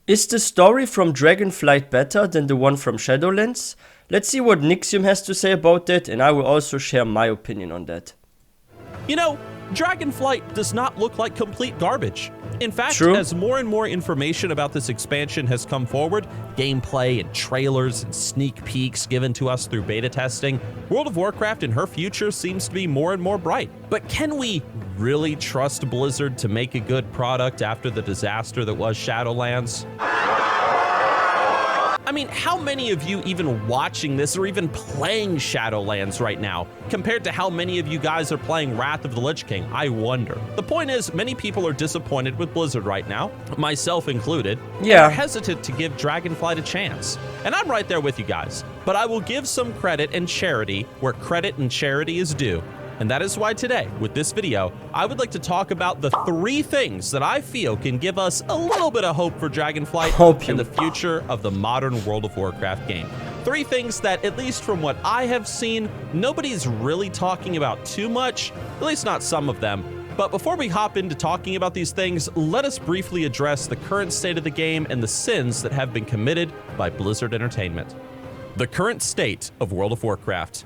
Is the story from Dragonflight better than the one from Shadowlands? Let's see what Nixxiom has to say about that, and I will also share my opinion on that. You know, Dragonflight does not look like complete garbage. In fact, True. as more and more information about this expansion has come forward, gameplay and trailers and sneak peeks given to us through beta testing, World of Warcraft and her future seems to be more and more bright. But can we really trust Blizzard to make a good product after the disaster that was Shadowlands? I mean, how many of you even watching this or even playing Shadowlands right now, compared to how many of you guys are playing Wrath of the Lich King? I wonder. The point is, many people are disappointed with Blizzard right now, myself included, Yeah. and are hesitant to give Dragonflight a chance. And I'm right there with you guys, but I will give some credit and charity where credit and charity is due. And that is why today, with this video, I would like to talk about the 3 things that I feel can give us a little bit of hope for Dragonflight and the future of the modern World of Warcraft game. 3 things that, at least from what I have seen, nobody's really talking about too much, at least not some of them. But before we hop into talking about these things, let us briefly address the current state of the game and the sins that have been committed by Blizzard Entertainment. The current state of World of Warcraft.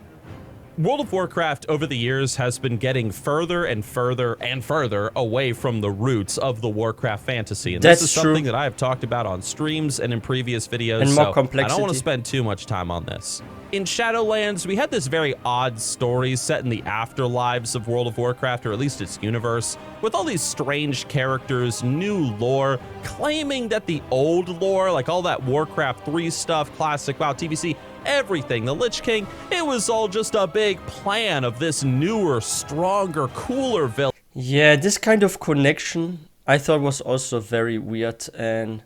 World of Warcraft over the years has been getting further and further and further away from the roots of the Warcraft fantasy. And That's this is true. something that I have talked about on streams and in previous videos, And so more complexity. I don't want to spend too much time on this. In Shadowlands, we had this very odd story set in the afterlives of World of Warcraft, or at least its universe, with all these strange characters, new lore, claiming that the old lore, like all that Warcraft 3 stuff, classic WoW TBC, everything, the Lich King, it was all just a big plan of this newer, stronger, cooler villain. Yeah, this kind of connection I thought was also very weird, and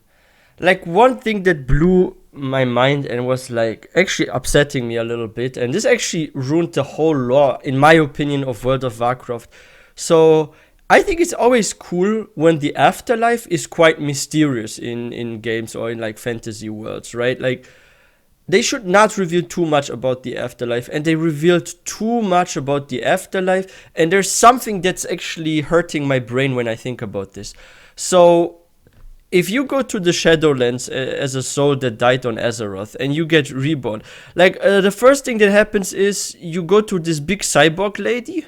like one thing that blew my mind and was like actually upsetting me a little bit, and this actually ruined the whole lore, in my opinion, of World of Warcraft. So I think it's always cool when the afterlife is quite mysterious in games or in like fantasy worlds, right? Like, they should not reveal too much about the afterlife, and they revealed too much about the afterlife, and there's something that's actually hurting my brain when I think about this. So, if you go to the Shadowlands as a soul that died on Azeroth, and you get reborn, like, the first thing that happens is you go to this big cyborg lady.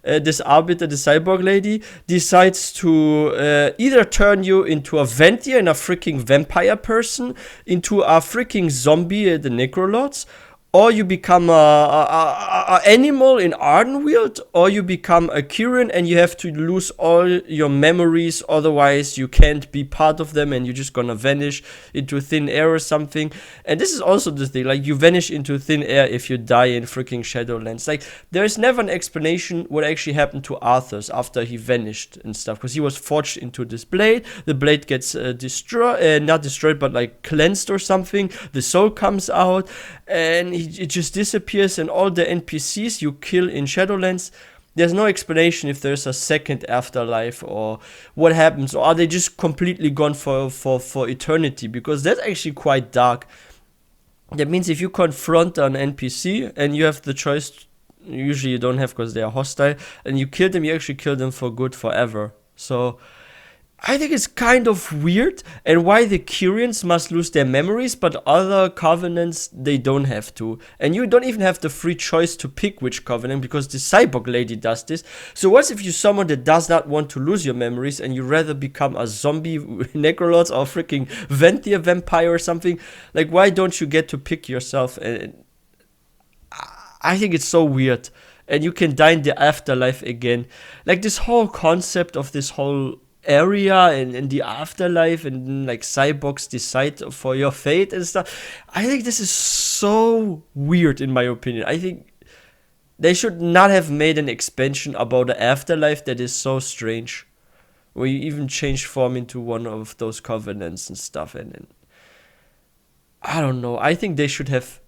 This arbiter, the cyborg lady, decides to either turn you into a Ventier and a freaking vampire person, into a freaking zombie, the Necrolords, or you become a animal in Ardenweald, or you become a Kirin and you have to lose all your memories, otherwise you can't be part of them and you're just gonna vanish into thin air or something. And this is also the thing, like, you vanish into thin air if you die in freaking Shadowlands. Like, there's never an explanation what actually happened to Arthas after he vanished and stuff, because he was forged into this blade, the blade gets destroyed, not destroyed, but like cleansed or something, the soul comes out, and it just disappears, and all the NPCs you kill in Shadowlands, there's no explanation if there's a second afterlife or what happens, or are they just completely gone for eternity, because that's actually quite dark. That means if you confront an NPC and you have the choice, usually you don't have because they are hostile, and you kill them, you actually kill them for good forever. So I think it's kind of weird, and why the Kyrians must lose their memories, but other covenants, they don't have to. And you don't even have the free choice to pick which covenant, because the cyborg lady does this. So what if you're someone that does not want to lose your memories, and you rather become a zombie Necrolords or freaking Ventier vampire or something? Like, why don't you get to pick yourself? And I think it's so weird. And you can die in the afterlife again. Like, this whole concept of this whole area and the afterlife, and like cyborgs decide for your fate and stuff. I think this is so weird, in my opinion. I think they should not have made an expansion about the afterlife that is so strange, where you even change form into one of those covenants and stuff. And I don't know. I think they should have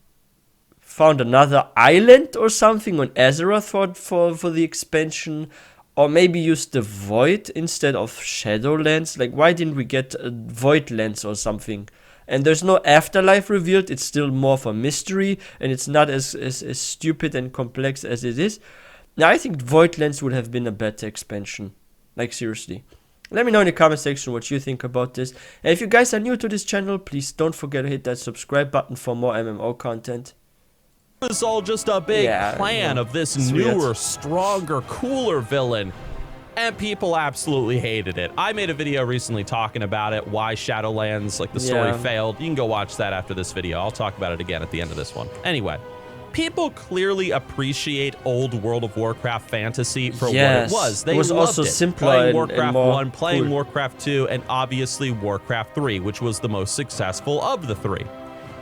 found another island or something on Azeroth for the expansion. Or maybe use the Void instead of Shadowlands. Like, why didn't we get Voidlands or something? And there's no afterlife revealed. It's still more for mystery, and it's not as stupid and complex as it is. Now, I think Voidlands would have been a better expansion. Like, seriously. Let me know in the comment section what you think about this. And if you guys are new to this channel, please don't forget to hit that subscribe button for more MMO content. It was all just a big plan of this newer, stronger, cooler villain. And people absolutely hated it. I made a video recently talking about it, why Shadowlands, like the story failed. You can go watch that after this video. I'll talk about it again at the end of this one. Anyway, people clearly appreciate old World of Warcraft fantasy for what it was. They loved also it. simpler Playing Warcraft and more 1, playing cool. Warcraft 2, and obviously Warcraft 3, which was the most successful of the three.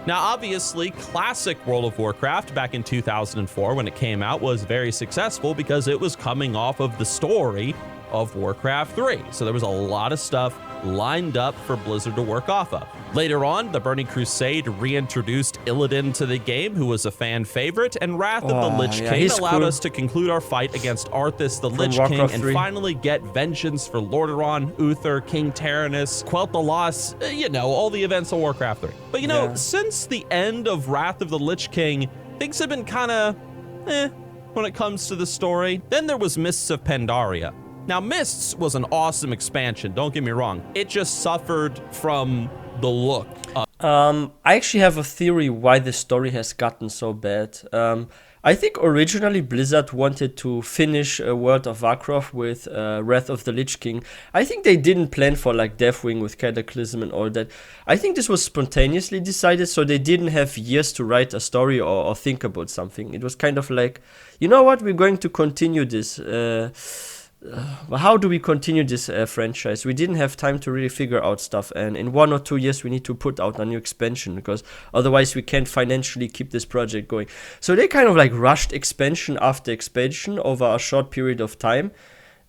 Now, obviously, classic World of Warcraft back in 2004 when it came out was very successful because it was coming off of the story of Warcraft 3. So there was a lot of stuff lined up for Blizzard to work off of. Later on, the Burning Crusade reintroduced Illidan to the game, who was a fan favorite, and Wrath of the Lich King allowed us to conclude our fight against Arthas the Lich King and finally get vengeance for Lordaeron, Uther, King Tyrannus, Quelt the Loss, you know, all the events of Warcraft 3. But you know, since the end of Wrath of the Lich King, things have been kind of when it comes to the story. Then there was Mists of Pandaria. Now, Mists was an awesome expansion, don't get me wrong. It just suffered from the look of I actually have a theory why the story has gotten so bad. I think originally Blizzard wanted to finish World of Warcraft with Wrath of the Lich King. I think they didn't plan for like Deathwing with Cataclysm and all that. I think this was spontaneously decided, so they didn't have years to write a story or think about something. It was kind of like, you know what, we're going to continue this. How do we continue this franchise? We didn't have time to really figure out stuff, and in 1 or 2 years we need to put out a new expansion because otherwise we can't financially keep this project going. So they kind of like rushed expansion after expansion over a short period of time.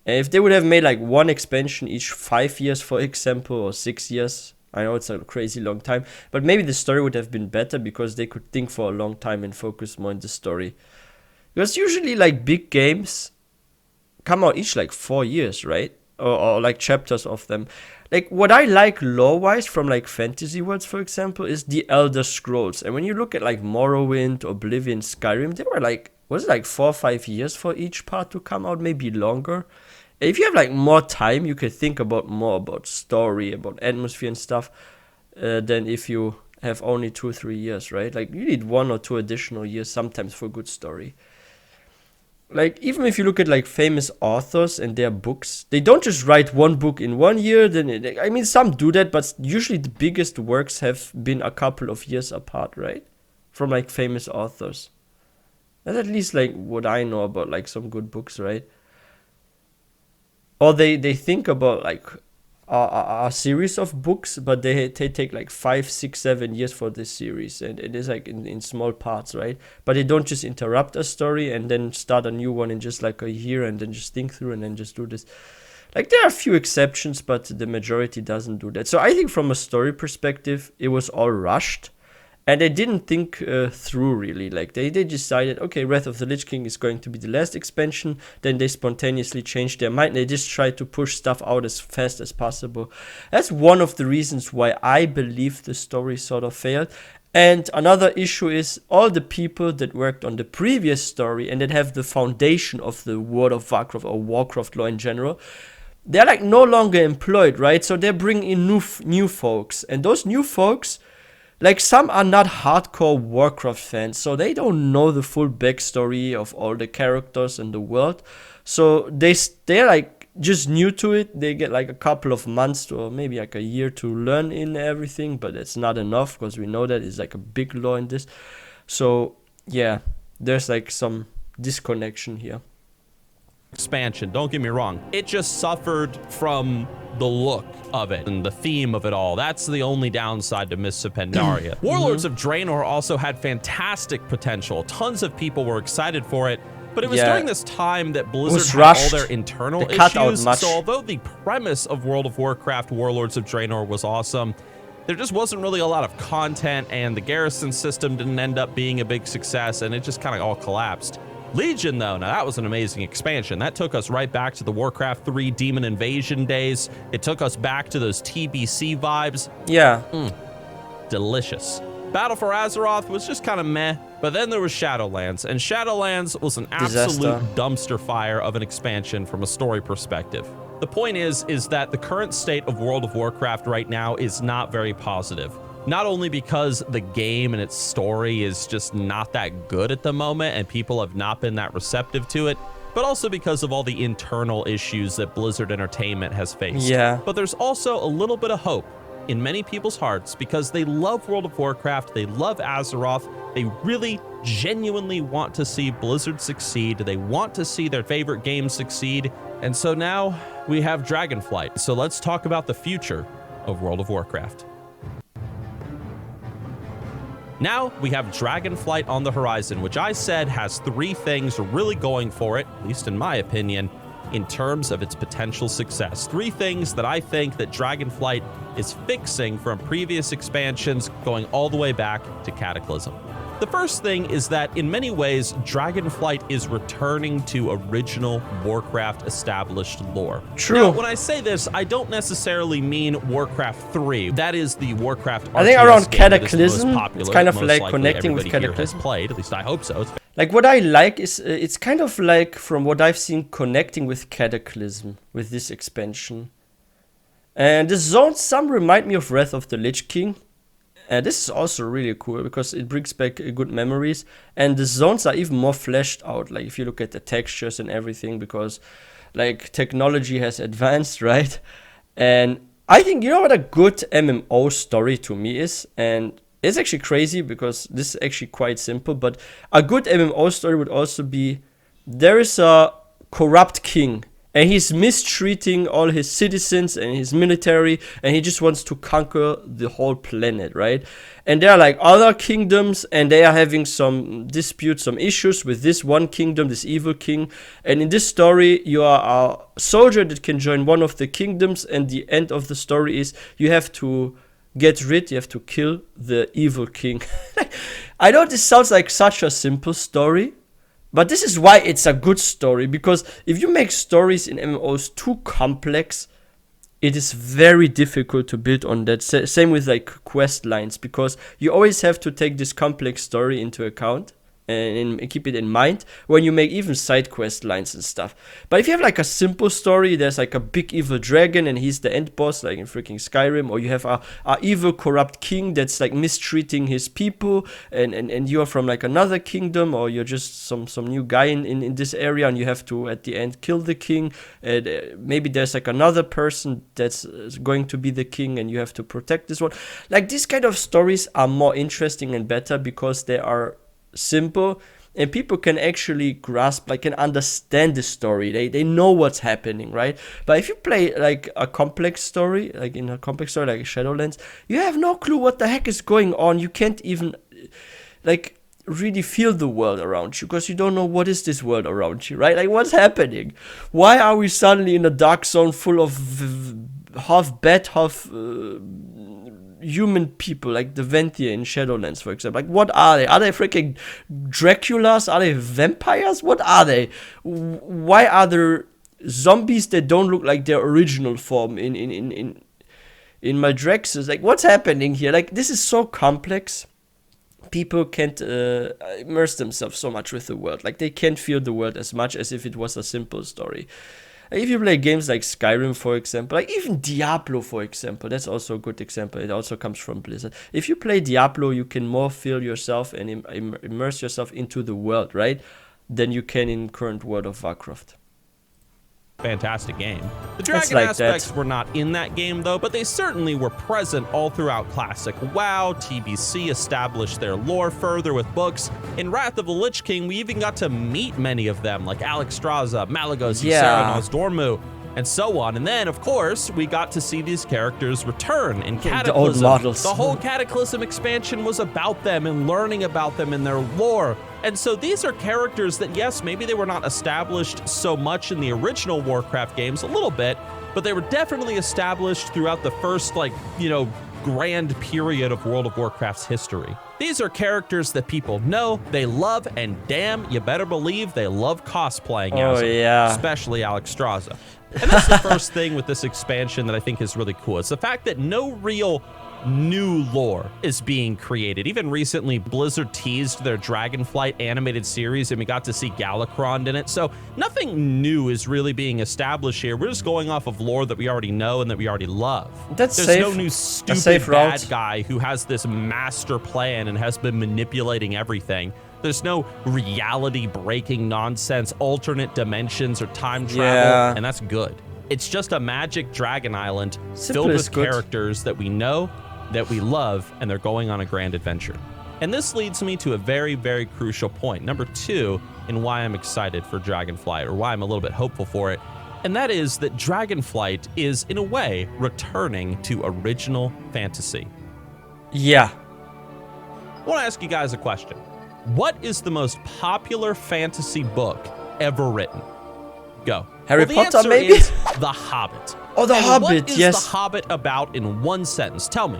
And if they would have made like one expansion each 5 years, for example, or 6 years, I know it's a crazy long time, but maybe the story would have been better because they could think for a long time and focus more on the story. Because usually like big games come out each like 4 years, right? Or like chapters of them. Like what I like lore-wise from like fantasy worlds, for example, is the Elder Scrolls. And when you look at like Morrowind, Oblivion, Skyrim, they were like, was it like 4 or 5 years for each part to come out, maybe longer? If you have like more time, you could think about more about story, about atmosphere and stuff, than if you have only 2 or 3 years, right? Like you need 1 or 2 additional years sometimes for a good story. Like, even if you look at, like, famous authors and their books, they don't just write one book in 1 year. I mean, some do that, but usually the biggest works have been a couple of years apart, right? From, like, famous authors. That's at least, like, what I know about, like, some good books, right? Or they think about, like, a series of books, but they take like 5, 6, 7 years for this series, and it is like in small parts, right? But they don't just interrupt a story and then start a new one in just like a year and then just think through and then just do this. Like there are a few exceptions, but the majority doesn't do that. So I think from a story perspective, it was all rushed. And they didn't think through really. Like they decided, okay, Wrath of the Lich King is going to be the last expansion. Then they spontaneously changed their mind. They just tried to push stuff out as fast as possible. That's one of the reasons why I believe the story sort of failed. And another issue is all the people that worked on the previous story and that have the foundation of the World of Warcraft or Warcraft lore in general, they're like no longer employed, right? So they're bringing in new folks. And those new folks, like some are not hardcore Warcraft fans, so they don't know the full backstory of all the characters in the world. So they're like just new to it. They get like a couple of months or maybe like a year to learn in everything, but it's not enough because we know that it's like a big lore in this. So yeah, there's like some disconnection here. Expansion, don't get me wrong. It just suffered from the look of it and the theme of it all. That's the only downside to Mists of Pandaria. Warlords of Draenor also had fantastic potential. Tons of people were excited for it, but it was during this time that Blizzard had all their internal issues. So although the premise of World of Warcraft Warlords of Draenor was awesome, there just wasn't really a lot of content, and the garrison system didn't end up being a big success, and it just kind of all collapsed. Legion, though, now that was an amazing expansion. That took us right back to the Warcraft 3 Demon Invasion days. It took us back to those TBC vibes. Yeah. Delicious. Battle for Azeroth was just kind of meh, but then there was Shadowlands, and Shadowlands was an absolute dumpster fire of an expansion from a story perspective. The point is that the current state of World of Warcraft right now is not very positive. Not only because the game and its story is just not that good at the moment and people have not been that receptive to it, but also because of all the internal issues that Blizzard Entertainment has faced. Yeah. But there's also a little bit of hope in many people's hearts because they love World of Warcraft, they love Azeroth, they really genuinely want to see Blizzard succeed, they want to see their favorite games succeed, and so now we have Dragonflight. So let's talk about the future of World of Warcraft. Now we have Dragonflight on the horizon, which I said has 3 things really going for it, at least in my opinion, in terms of its potential success. 3 things that I think that Dragonflight is fixing from previous expansions going all the way back to Cataclysm. The first thing is that in many ways, Dragonflight is returning to original Warcraft established lore. True. Now, when I say this, I don't necessarily mean Warcraft 3. That is the Warcraft I think RTS around game that is Cataclysm, most popular, it's kind of most like likely connecting with everybody here Cataclysm. has played, at least I hope so. Like what I like is it's kind of like, from what I've seen, connecting with Cataclysm with this expansion. And the zones, some remind me of Wrath of the Lich King. And this is also really cool because it brings back good memories. And the zones are even more fleshed out. Like if you look at the textures and everything, because like technology has advanced, right? And I think, you know what a good MMO story to me is? And it's actually crazy because this is actually quite simple. But a good MMO story would also be, there is a corrupt king. And he's mistreating all his citizens and his military, and he just wants to conquer the whole planet, right? And there are like other kingdoms, and they are having some disputes, some issues with this one kingdom, this evil king. And in this story, you are a soldier that can join one of the kingdoms, and the end of the story is you have to you have to kill the evil king. I know this sounds like such a simple story, but this is why it's a good story, because if you make stories in MMOs too complex, it is very difficult to build on that. Same with like quest lines, because you always have to take this complex story into account and keep it in mind when you make even side quest lines and stuff. But if you have like a simple story, there's like a big evil dragon and he's the end boss, like in freaking Skyrim, or you have a evil corrupt king that's like mistreating his people, and you are from like another kingdom, or you're just some new guy in this area, and you have to at the end kill the king, and maybe there's like another person that's going to be the king and you have to protect this one. Like these kind of stories are more interesting and better because they are simple and people can actually grasp, like, can understand the story. They know what's happening, right? But if you play like a complex story, like in a complex story like Shadowlands, you have no clue what the heck is going on. You can't even like really feel the world around you because you don't know what is this world around you, right? Like what's happening? Why are we suddenly in a dark zone full of half bat, half human people, like the Ventia in Shadowlands, for example? Like, what are they? Are they freaking Draculas? Are they vampires? What are they? Why are there zombies that don't look like their original form in Maldraxxus? Like, what's happening here? Like, this is so complex. People can't immerse themselves so much with the world. Like, they can't feel the world as much as if it was a simple story. If you play games like Skyrim, for example, like even Diablo, for example, that's also a good example. It also comes from Blizzard. If you play Diablo, you can more feel yourself and immerse yourself into the world, right, than you can in current World of Warcraft. Fantastic game. The dragon aspects were not in that game though, but they certainly were present all throughout Classic WoW. TBC established their lore further with books. In Wrath of the Lich King, we even got to meet many of them, like Alexstrasza, Malygos, Saranos, Dormu, and so on. And then, of course, we got to see these characters return in Cataclysm. The old models. The whole Cataclysm expansion was about them and learning about them and their lore. And so these are characters that, yes, maybe they were not established so much in the original Warcraft games, a little bit, but they were definitely established throughout the first, like, you know, grand period of World of Warcraft's history. These are characters that people know, they love, and damn, you better believe they love cosplaying as them, especially Alexstrasza. And that's the first thing with this expansion that I think is really cool. It's the fact that no real new lore is being created. Even recently, Blizzard teased their Dragonflight animated series, and we got to see Galakrond in it. So nothing new is really being established here. We're just going off of lore that we already know and that we already love. That's There's safe. no new A stupid safe bad route. guy who has this master plan and has been manipulating everything. There's no reality-breaking nonsense, alternate dimensions, or time travel, Yeah. and that's good. It's just a magic dragon island Simple filled is with good. characters that we know, that we love, and they're going on a grand adventure. And this leads me to a very, very crucial point, number 2, in why I'm excited for Dragonflight, or why I'm a little bit hopeful for it, and that is that Dragonflight is, in a way, returning to original fantasy. Yeah. I want to ask you guys a question. What is the most popular fantasy book ever written? Go. Harry the Potter, answer maybe? is The Hobbit. Oh, The And Hobbit, what is yes. The Hobbit about in one sentence? Tell me.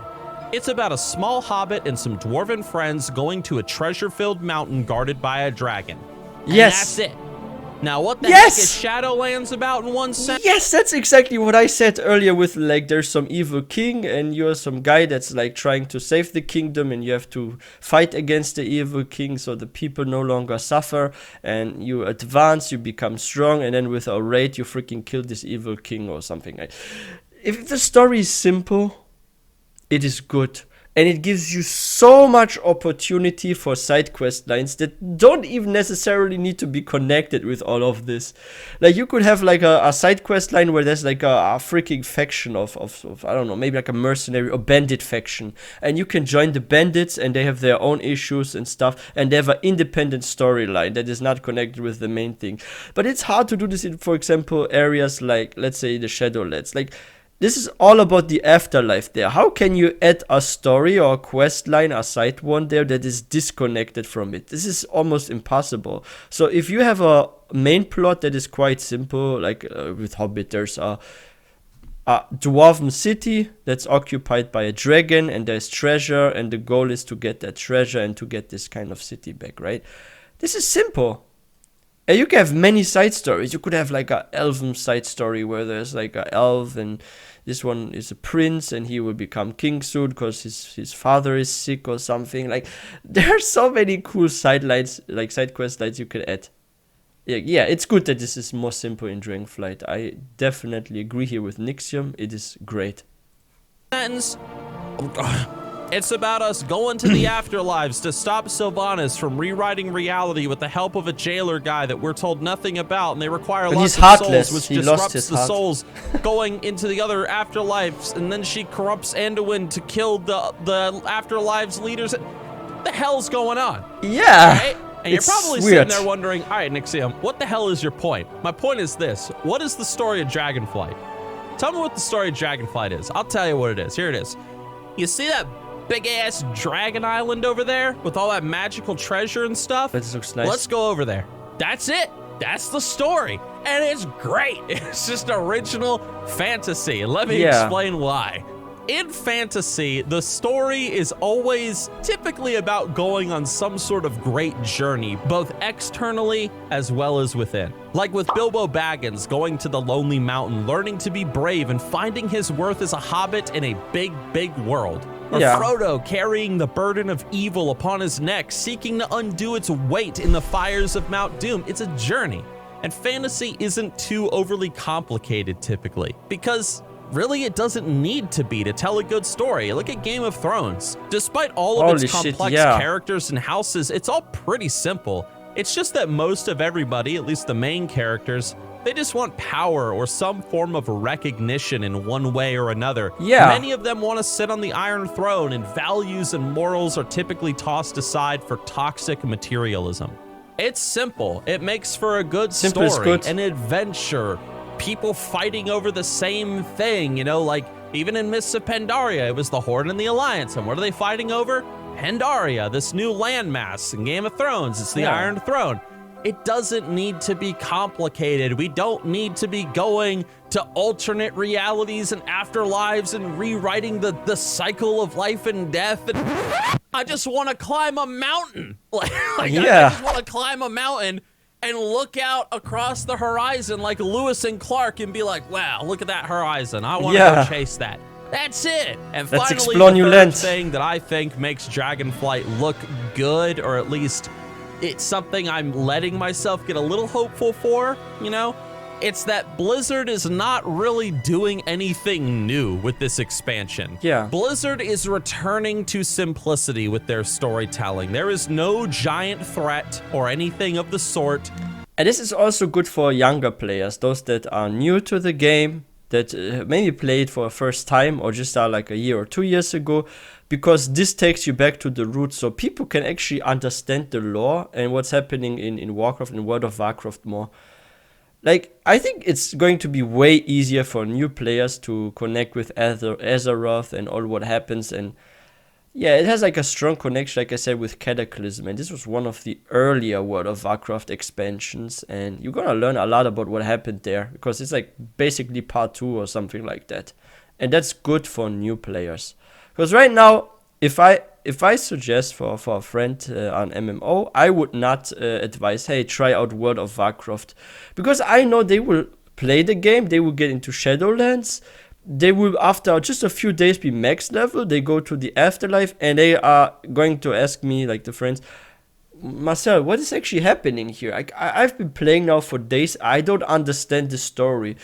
It's about a small hobbit and some dwarven friends going to a treasure-filled mountain guarded by a dragon. And Yes. that's it. Now, what the Yes. heck is Shadowlands about in one sentence? Yes, that's exactly what I said earlier with, like, there's some evil king and you're some guy that's like trying to save the kingdom and you have to fight against the evil king so the people no longer suffer and you advance, you become strong, and then with a raid you freaking kill this evil king or something. If the story is simple, it is good. And it gives you so much opportunity for side quest lines that don't even necessarily need to be connected with all of this. Like, you could have like a side quest line where there's like a freaking faction of I don't know, maybe like a mercenary or bandit faction. And you can join the bandits and they have their own issues and stuff. And they have an independent storyline that is not connected with the main thing. But it's hard to do this in, for example, areas like, let's say, the Shadowlands. Like, this is all about the afterlife there. How can you add a story or a quest line, a side one there that is disconnected from it? This is almost impossible. So if you have a main plot that is quite simple, like with Hobbit, there's a dwarven city that's occupied by a dragon and there's treasure and the goal is to get that treasure and to get this kind of city back, right? This is simple. And you can have many side stories. You could have like a elven side story where there's like a elf and this one is a prince and he will become king soon because his father is sick or something. Like, there are so many cool side lines, like side quest lines you could add. Yeah, it's good that this is more simple in Dragonflight. I definitely agree here with Nixxiom. It is great. Sentence. It's about us going to the afterlives to stop Sylvanas from rewriting reality with the help of a jailer guy that we're told nothing about, and they require But lots he's of heartless. souls, which He lost disrupts his the heart. souls going into the other afterlives, and then she corrupts Anduin to kill the afterlives leaders. What the hell's going on? Yeah. Right? And you're It's probably weird. sitting there wondering, all right, Nixxiom, what the hell is your point? My point is this. What is the story of Dragonflight? Tell me what the story of Dragonflight is. I'll tell you what it is. Here it is. You see that big-ass dragon island over there with all that magical treasure and stuff? That looks nice. Let's go over there. That's it. That's the story. And it's great. It's just original fantasy. And let me explain why. In fantasy, the story is always typically about going on some sort of great journey, both externally as well as within. Like with Bilbo Baggins going to the Lonely Mountain, learning to be brave and finding his worth as a hobbit in a big, big world. Or Frodo carrying the burden of evil upon his neck, seeking to undo its weight in the fires of Mount Doom. It's a journey. And fantasy isn't too overly complicated typically, because really, it doesn't need to be to tell a good story. Look at Game of Thrones. Despite all of its complex characters and houses, it's all pretty simple. It's just that most of everybody, at least the main characters, they just want power or some form of recognition in one way or another. Many of them want to sit on the Iron Throne, and values and morals are typically tossed aside for toxic materialism. It's simple. It makes for a good story, an adventure, people fighting over the same thing, you know, like even in Mists of Pandaria, it was the Horde and the Alliance. And what are they fighting over? Pandaria, this new landmass. In Game of Thrones, it's the Iron Throne. It doesn't need to be complicated. We don't need to be going to alternate realities and afterlives and rewriting the cycle of life and death. And I just want to climb a mountain. I just want to climb a mountain and look out across the horizon like Lewis and Clark and be like, wow, look at that horizon. I want to go chase that. That's it. And Let's finally, explore the new third lands. thing that I think makes Dragonflight look good, or at least it's something I'm letting myself get a little hopeful for, you know? It's that Blizzard is not really doing anything new with this expansion. Yeah. Blizzard is returning to simplicity with their storytelling. There is no giant threat or anything of the sort. And this is also good for younger players, those that are new to the game, that maybe played for a first time or just are like a year or 2 years ago, because this takes you back to the roots, so people can actually understand the lore and what's happening in Warcraft and World of Warcraft more. Like, I think it's going to be way easier for new players to connect with Azeroth and all what happens. And yeah, it has like a strong connection, like I said, with Cataclysm. And this was one of the earlier World of Warcraft expansions. And you're going to learn a lot about what happened there, because it's like basically part 2 or something like that. And that's good for new players. Because right now, if I suggest for a friend on MMO, I would not advise, hey, try out World of Warcraft, because I know they will play the game, they will get into Shadowlands, they will after just a few days be max level, they go to the afterlife, and they are going to ask me, like the friends, Marcel, what is actually happening here? I've been playing now for days, I don't understand the story.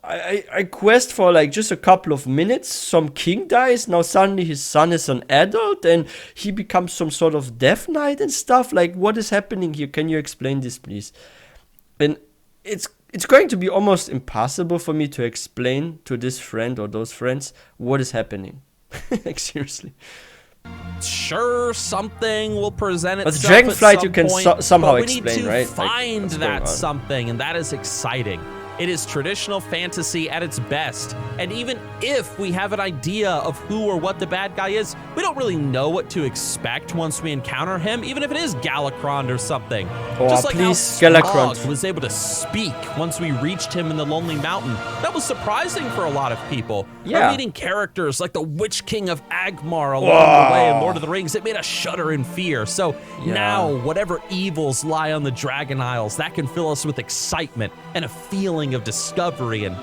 I quest for like just a couple of minutes, some king dies, now suddenly his son is an adult and he becomes some sort of death knight and stuff. Like, what is happening here? Can you explain this, please? And it's going to be almost impossible for me to explain to this friend or those friends what is happening. Like, seriously. Sure, something will present But itself Dragonflight at you can point, somehow but explain, we need to right? find what's that going on. something, and that is exciting. It is traditional fantasy at its best, and even if we have an idea of who or what the bad guy is, we don't really know what to expect once we encounter him, even if it is Galakrond or something. Oh, Just like how please, Smog Galakrond. was able to speak once we reached him in the Lonely Mountain. That was surprising for a lot of people. Yeah. Or meeting characters like the Witch King of Agmar along the way in Lord of the Rings, it made us shudder in fear. So now, whatever evils lie on the Dragon Isles, that can fill us with excitement and a feeling of discovery, and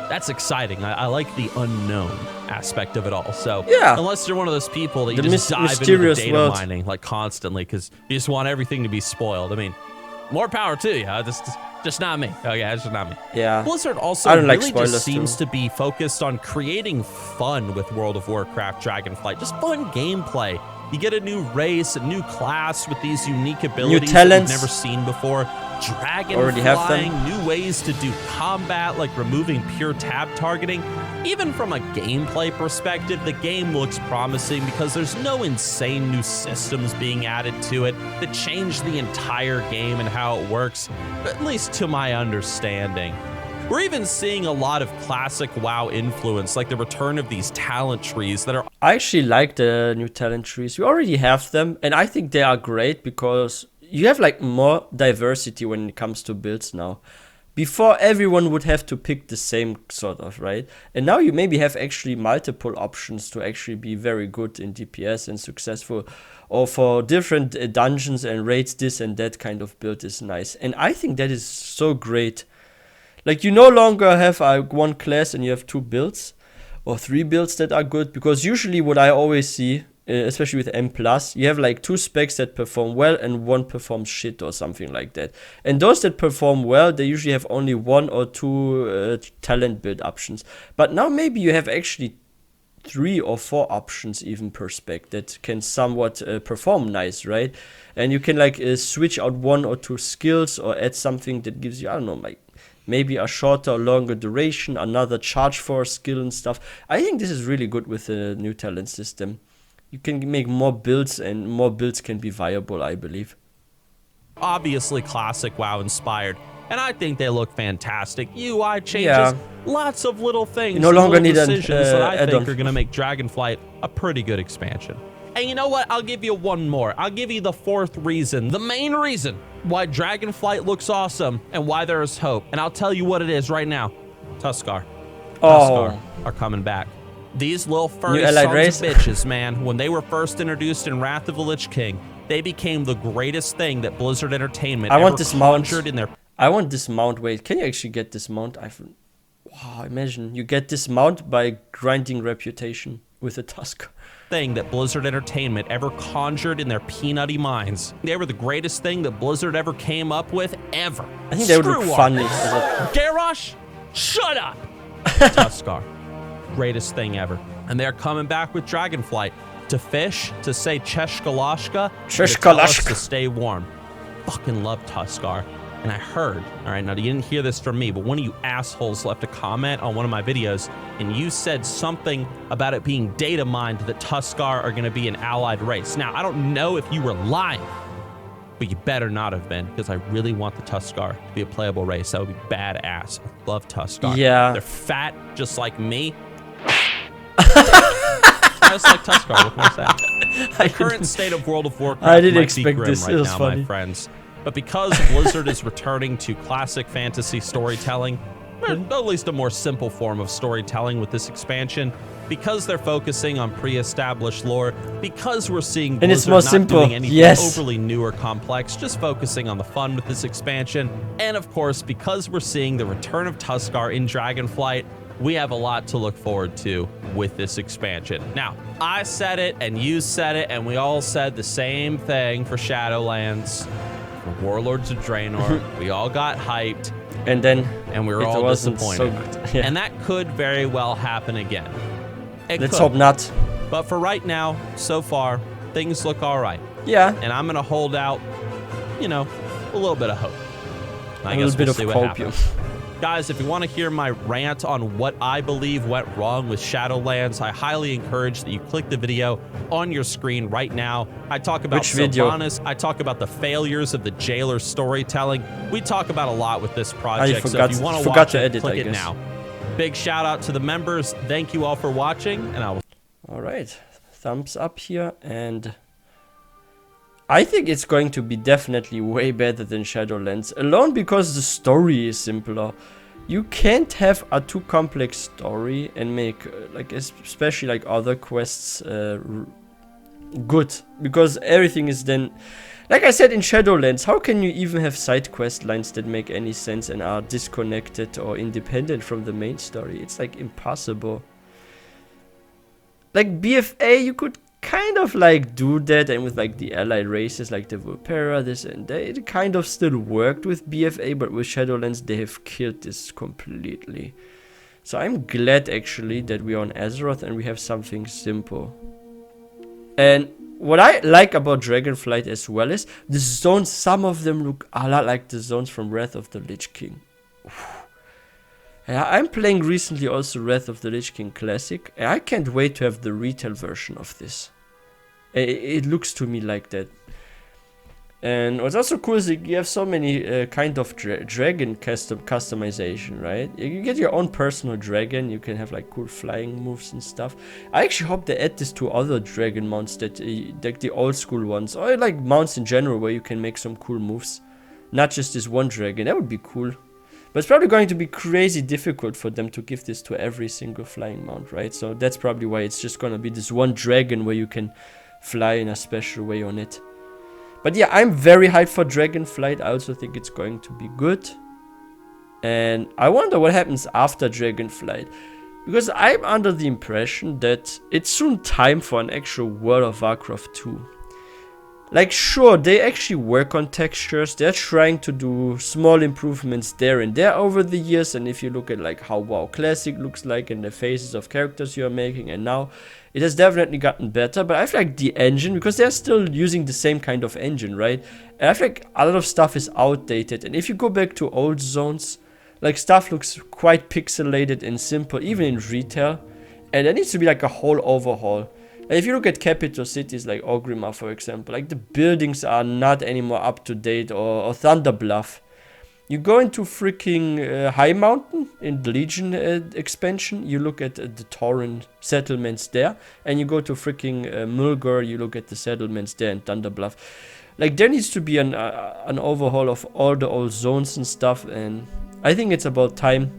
that's exciting. I like the unknown aspect of it all. So unless you're one of those people that you just dive into the data mining like constantly because you just want everything to be spoiled, I mean, more power to you. Just not me. Okay, that's just not me. Yeah. Blizzard also really just seems to be focused on creating fun with World of Warcraft Dragonflight. Just fun gameplay. You get a new race, a new class with these unique abilities that we've never seen before. Dragon flying, new ways to do combat, like removing pure tab targeting. Even from a gameplay perspective, the game looks promising because there's no insane new systems being added to it that change the entire game and how it works, at least to my understanding. We're even seeing a lot of classic WoW influence, like the return of these talent trees that are... I actually like the new talent trees. We already have them, and I think they are great because you have like more diversity when it comes to builds now. Before, everyone would have to pick the same sort of, right? And now you maybe have actually multiple options to actually be very good in DPS and successful, or for different dungeons and raids, this and that kind of build is nice. And I think that is so great. Like, you no longer have one class and you have 2 builds or 3 builds that are good, because usually what I always see, especially with M+, you have like 2 specs that perform well and 1 performs shit or something like that. And those that perform well, they usually have only 1 or 2 talent build options. But now maybe you have actually 3 or 4 options even per spec that can somewhat perform nice, right? And you can like switch out 1 or 2 skills or add something that gives you, I don't know, like maybe a shorter or longer duration, another charge for a skill and stuff. I think this is really good with the new talent system. You can make more builds, and more builds can be viable, I believe. Obviously classic WoW inspired, and I think they look fantastic. UI changes, lots of little things, you no longer need decisions that I think are going to make Dragonflight a pretty good expansion. And you know what? I'll give you one more. I'll give you the 4th reason, the main reason why Dragonflight looks awesome and why there is hope. And I'll tell you what it is right now. Tuskar. Tuskar are coming back. These little furry sons of bitches, man, when they were first introduced in Wrath of the Lich King, they became the greatest thing that Blizzard Entertainment ever conjured in their... I want this mount. Wait, can you actually get this mount? wow, imagine you get this mount by grinding reputation with a Tusk. Thing that Blizzard Entertainment ever conjured in their peanutty minds. They were the greatest thing that Blizzard ever came up with, ever. I think they would look funny. Garrosh, shut up! Tuskar, greatest thing ever. And they're coming back with Dragonflight to fish, to say Cheshkalashka, to stay warm. Fucking love Tuskar. And I heard, all right, now you didn't hear this from me, but one of you assholes left a comment on one of my videos, and you said something about it being data mined that Tuskar are going to be an allied race. Now, I don't know if you were lying, but you better not have been, because I really want the Tuskar to be a playable race. That would be badass. I love Tuskar. Yeah. They're fat, just like me. Just like Tuskar, what can I say? The current state of World of Warcraft I didn't might be expect grim this. right It was now, funny. my friends. But because Blizzard is returning to classic fantasy storytelling, or at least a more simple form of storytelling with this expansion, because they're focusing on pre-established lore, because we're seeing Blizzard it's more not simple. doing anything Yes. overly new or complex, just focusing on the fun with this expansion, and of course, because we're seeing the return of Tuskar in Dragonflight, we have a lot to look forward to with this expansion. Now, I said it, and you said it, and we all said the same thing for Shadowlands. Warlords of Draenor, we all got hyped, And then and we were it all wasn't disappointed. so good. Yeah. And that could very well happen again. Let's could. hope not. But for right now, so far, things look all right. Yeah. And I'm going to hold out, you know, a little bit of hope. I A guess little bit we'll of see what copium. happens. Guys, if you want to hear my rant on what I believe went wrong with Shadowlands, I highly encourage that you click the video on your screen right now. I talk about Which video? Sylvanas. I talk about the failures of the jailer's storytelling. We talk about a lot with this project, so if you want to watch to it, edit, click I it guess. now. Big shout out to the members. Thank you all for watching, and I will... All right. Thumbs up here. And I think it's going to be definitely way better than Shadowlands. Alone because the story is simpler. You can't have a too complex story and make, like, especially like other quests good. Because everything is then... Like I said in Shadowlands, how can you even have side quest lines that make any sense and are disconnected or independent from the main story? It's like impossible. Like BFA, you could kind of like do that, and with like the allied races like the Vulpera, this and that, it kind of still worked with BFA, but with Shadowlands they have killed this completely. So I'm glad actually that we are on Azeroth and we have something simple. And what I like about Dragonflight as well is the zones, some of them look a lot like the zones from Wrath of the Lich King. I'm playing recently also Wrath of the Lich King Classic, and I can't wait to have the retail version of this. It looks to me like that. And what's also cool is that you have so many kind of dragon customization, right? You get your own personal dragon, you can have like cool flying moves and stuff. I actually hope they add this to other dragon mounts, that like the old school ones, or like mounts in general where you can make some cool moves. Not just this one dragon, that would be cool. But it's probably going to be crazy difficult for them to give this to every single flying mount, right? So that's probably why it's just gonna be this one dragon where you can fly in a special way on it. But yeah, I'm very hyped for Dragonflight. I also think it's going to be good. And I wonder what happens after Dragonflight. Because I'm under the impression that it's soon time for an actual World of Warcraft 2. Like, sure, they actually work on textures. They're trying to do small improvements there and there over the years. And if you look at like how WoW Classic looks like and the faces of characters you're making, and now it has definitely gotten better. But I feel like the engine, because they're still using the same kind of engine, right? And I feel like a lot of stuff is outdated. And if you go back to old zones, like stuff looks quite pixelated and simple, even in retail. And there needs to be like a whole overhaul. If you look at capital cities like Orgrimmar, for example, like the buildings are not anymore up to date, or Thunderbluff. You go into freaking High Mountain in the Legion expansion, you look at the Tauren settlements there, and you go to freaking Mulgur, you look at the settlements there in Thunderbluff. Like, there needs to be an overhaul of all the old zones and stuff, and I think it's about time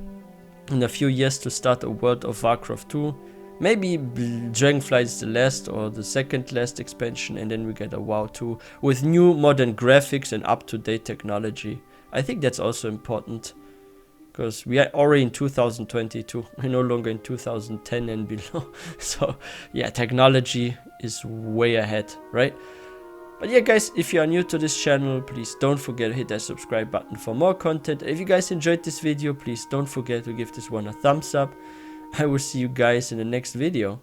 in a few years to start a World of Warcraft 2. Maybe Dragonflight is the last or the second last expansion, and then we get a WoW 2 with new modern graphics and up-to-date technology. I think that's also important, because we are already in 2022. We're no longer in 2010 and below. So yeah, technology is way ahead, right? But yeah, guys, if you are new to this channel, please don't forget to hit that subscribe button for more content. If you guys enjoyed this video, please don't forget to give this one a thumbs up. I will see you guys in the next video.